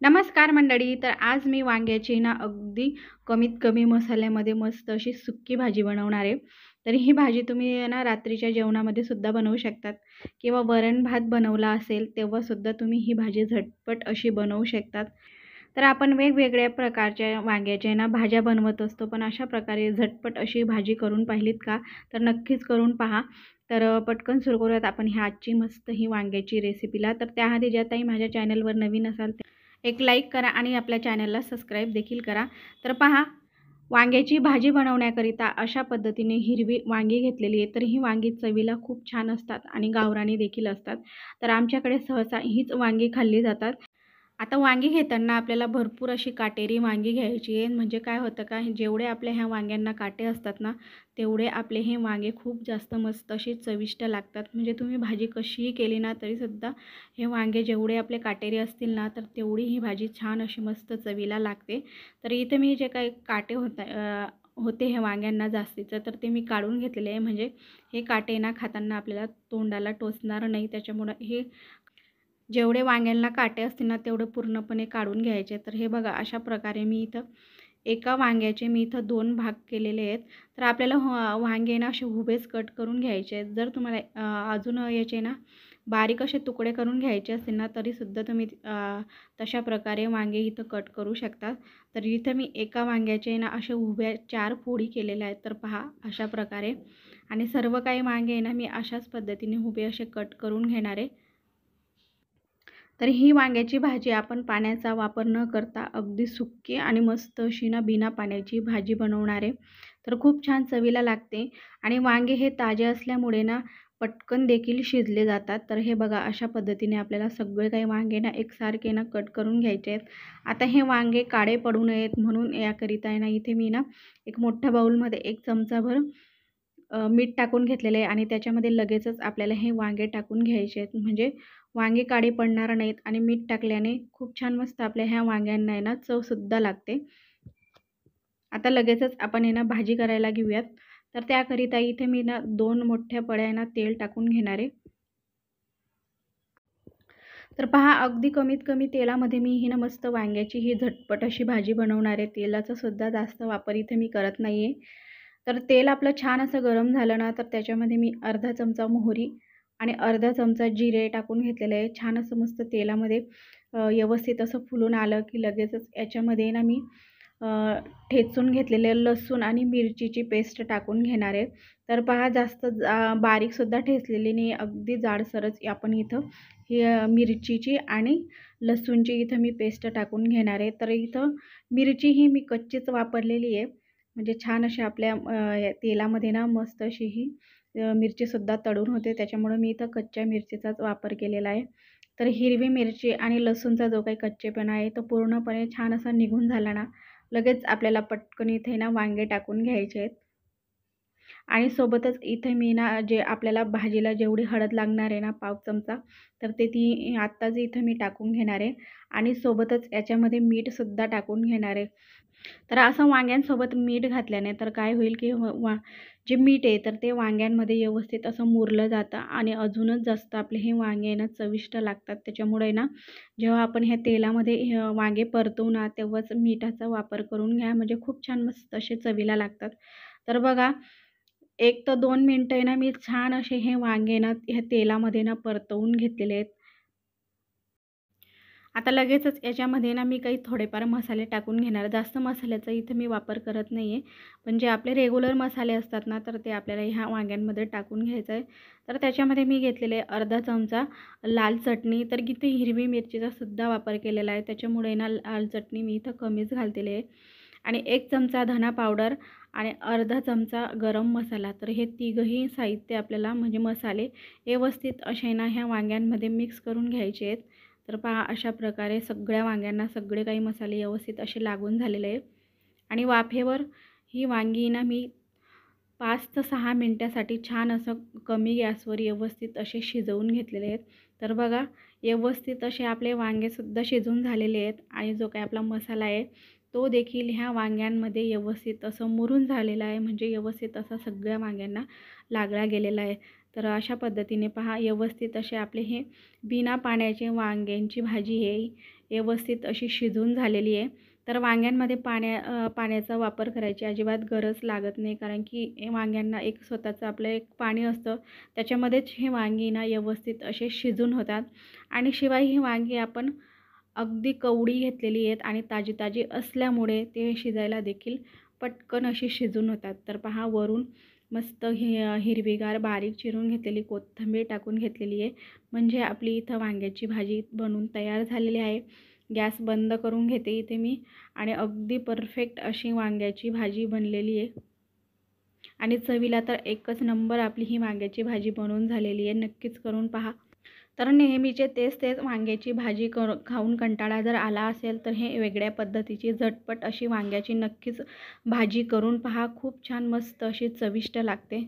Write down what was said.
नमस्कार मंडळी. तर आज मी वांग्याची ना अगदी कमीत कमी मसाल्यामध्ये मस्त अशी सुक्की भाजी बनवणार आहे. तर ही भाजी तुम्ही ना रात्रीच्या जेवणामध्ये सुद्धा बनवू शकतात किंवा वरण भात बनवला असेल तेव्हा सुद्धा तुम्ही ही भाजी झटपट अशी बनवू शकतात. तर आपण वेगवेगळ्या प्रकारच्या वांग्याच्या ना भाज्या बनवत असतो, पण अशा प्रकारे झटपट अशी भाजी करून पाहिलीत का? तर नक्कीच करून पहा. तर पटकन सुरू करूयात आपण ही आजची मस्त ही वांग्याची रेसिपीला. तर त्याआधी ज्या ताई माझ्या चॅनलवर नवीन असाल एक लाईक करा आणि आपल्या चॅनलला सबस्क्राईब देखील करा. तर पहा, वांग्याची भाजी बनवण्याकरिता अशा पद्धतीने हिरवी वांगी घेतलेली आहे. तर ही वांगी चवीला खूप छान असतात आणि गावरानी देखील असतात. तर आमच्याकडे सहसा हीच वांगी खाल्ली जातात. आता वांगी घेताना आपल्याला भरपूर अशी काटेरी वांगी घ्यायची आहे. म्हणजे काय होतं का, जेवढे आपल्या ह्या वांग्यांना काटे असतात ना, तेवढे आपले हे वांगे खूप जास्त मस्त असे चविष्ट लागतात. म्हणजे तुम्ही भाजी कशीही केली ना, तरीसुद्धा हे वांगे जेवढे आपले काटेरी असतील ना, तर तेवढी ही भाजी छान अशी मस्त चवीला लागते. तर इथे मी जे काही काटे होते हे वांग्यांना जास्तीचं, तर ते मी काढून घेतलेले आहे. म्हणजे हे काटे ना खाताना आपल्याला तोंडाला टोचणार नाही. त्याच्यामुळं हे जेवढे वांग्यांना काटे असतील ना, तेवढे पूर्णपणे काढून घ्यायचे. तर हे बघा, अशा प्रकारे मी इथं एका वांग्याचे मी इथं 2 भाग केलेले आहेत. तर आपल्याला वांगे ना असे उभेच कट करून घ्यायचे आहेत. जर तुम्हाला अजून याचे ना बारीक असे तुकडे करून घ्यायचे असतील ना, तरीसुद्धा तुम्ही तशा प्रकारे वांगे इथं कट करू शकता. तर इथं मी एका वांग्याचे ना असे उभ्या 4 फोडी केलेल्या आहेत. तर पहा अशा प्रकारे, आणि सर्व काही वांगे ना मी अशाच पद्धतीने उभे असे कट करून घेणार आहे. तर ही वांग्याची भाजी आपण पाण्याचा वापर न करता अगदी सुक्की आणि मस्त अशी ना बिना पाण्याची भाजी बनवणार आहे. तर खूप छान चवीला लागते आणि वांगे हे ताजे असल्यामुळे ना पटकन देखील शिजले जातात. तर हे बघा, अशा पद्धतीने आपल्याला सगळे काही वांगे ना एकसारखे ना कट करून घ्यायचे आहेत. आता हे वांगे काळे पडू नयेत म्हणून याकरिता आहे ना इथे मी ना एक मोठ्या बाऊलमध्ये 1 चमचाभर मीठ टाकून घेतलेलं आहे आणि त्याच्यामध्ये लगेचच आपल्याला हे वांगे टाकून घ्यायचे आहेत. म्हणजे वांगे काळे पडणार नाहीत आणि मीठ टाकल्याने खूप छान मस्त आपल्या ह्या वांग्यांना आहे ना चवसुद्धा लागते. आता लगेचच आपण आहे ना भाजी करायला घेऊयात. तर त्याकरिता इथे मी ना 2 मोठ्या पळ्या ना तेल टाकून घेणार आहे. तर पहा, अगदी कमीत कमी तेलामध्ये मी ही ना मस्त वांग्याची ही झटपट अशी भाजी बनवणार आहे. तेलाचा सुद्धा जास्त वापर इथे मी करत नाही आहे. तर तेल आपलं छान असं गरम झालं ना, तर त्याच्यामध्ये मी अर्धा चमचा मोहरी आणि अर्धा चमचा जिरे टाकून घेतलेले आहे. छान असं मस्त तेलामध्ये व्यवस्थित असं फुलून आलं की लगेचच याच्यामध्ये ना मी अ, ठेचून घेतलेले लसूण आणि मिरचीची पेस्ट टाकून घेणार आहे. तर पहा, जास्त बारीकसुद्धा ठेचलेली नाही, अगदी जाडसरच आपण इथं ही मिरचीची आणि लसूणची इथं मी पेस्ट टाकून घेणार आहे. तर इथं मिरची ही मी कच्चीच वापरलेली आहे. म्हणजे छान अशी आपल्या या तेलामध्ये ना मस्त अशी ही मिरचीसुद्धा तळून होते. त्याच्यामुळं मी इथं कच्च्या मिरचीचाच वापर केलेला आहे. तर हिरवी मिरची आणि लसूणचा जो काही कच्चेपणा आहे तो पूर्णपणे छान असा निघून झाला ना, लगेच आपल्याला पटकन इथे ना वांगे टाकून घ्यायचे आहेत. आणि सोबतच इथे मी ना जे आपल्याला भाजीला जेवढी हळद लागणार आहे ना, पाव चमचा, तर ते ती आत्ताच इथं मी टाकून घेणार आहे आणि सोबतच याच्यामध्ये मीठसुद्धा टाकून घेणार आहे. तर असं वांग्यांसोबत मीठ घातल्याने तर काय होईल की जे मीठ आहे तर ते वांग्यांमध्ये व्यवस्थित असं मुरलं जातं आणि अजूनच जास्त आपले हे वांगे आहे ना चविष्ट लागतात. त्याच्यामुळे ना जेव्हा आपण ह्या तेलामध्ये वांगे परतवू ना, तेव्हाच मिठाचा वापर करून घ्या. म्हणजे खूप छान मस्त असे चवीला लागतात. तर बघा, 1 ते 2 मिनिटं आहे ना मी छान असे हे वांगे ना ह्या तेलामध्ये ना परतवून घेतलेले आहेत. आता लगेचच याच्यामध्ये ना मी काही थोडेफार मसाले टाकून घेणार. जास्त मसाल्याचा इथे मी वापर करत नाही आहे. पण जे आपले रेग्युलर मसाले असतात ना, तर ते आपल्याला ह्या वांग्यांमध्ये टाकून घ्यायचं आहे. तर त्याच्यामध्ये मी घेतलेले अर्धा चमचा लाल चटणी. तर इथे हिरवी मिरचीचा सुद्धा वापर केलेला आहे. त्याच्यामुळे ना लाल चटणी मी इथं कमीच घालतेली आहे. आणि 1 चमचा धना पावडर आणि अर्धा चमचा गरम मसाला. तर हे तिघंही साहित्य आपल्याला म्हणजे मसाले व्यवस्थित असे ना ह्या वांग्यांमध्ये मिक्स करून घ्यायचे आहेत. तर पहा, अशा प्रकारे सगळ्या वांग्यांना सगळे काही मसाले व्यवस्थित असे लागून झालेले आहे आणि वाफेवर ही वांगी ना मी 5 ते 6 मिनिटासाठी छान असं कमी गॅसवर व्यवस्थित असे शिजवून घेतलेले आहेत. तर बघा, व्यवस्थित असे आपले वांगेसुद्धा शिजून झालेले आहेत आणि जो काही आपला मसाला आहे तो देखील ह्या वांग्यांमध्ये व्यवस्थित असं मुरून झालेला आहे. म्हणजे व्यवस्थित असा सगळ्या वांग्यांना लागला गेलेला आहे. तर अशा पद्धतीने पहा, व्यवस्थित असे आपले हे बिना पाण्याचे वांग्यांची भाजी आहे व्यवस्थित अशी शिजून झालेली आहे. तर वांग्यांमध्ये पाण्याचा वापर करायची अजिबात गरज लागत नाही, कारण की वांग्यांना एक स्वतःचं आपलं एक पाणी असतं, त्याच्यामध्येच हे वांगी ना व्यवस्थित असे शिजून होतात. आणि शिवाय ही वांगी आपण अगदी कवडी घेतलेली आहेत आणि ताजी ताजी असल्यामुळे ते शिजायला देखील पटकन अशी शिजून होतात. तर पहा, वरून मस्त हिरवीगार बारीक चिरून घेतलेली कोथिंबीर टाकून घेतलेली आहे, म्हणजे आपली इथं वांग्याची भाजी बनून तयार झालेली आहे. गॅस बंद करून घेते इथे मी आणि अगदी परफेक्ट अशी वांग्याची भाजी बनलेली आहे आणि चवीला तर एकच नंबर आपली ही वांग्याची भाजी बनवून झालेली आहे. नक्कीच करून पहा. तर नेहमीचे तेच वांग्याची भाजी खाऊन कंटाळा जर आला असेल तर हे वेगळ्या पद्धतीची झटपट अशी वांग्याची नक्कीच भाजी करून पहा. खूप छान मस्त अशी चविष्ट लागते.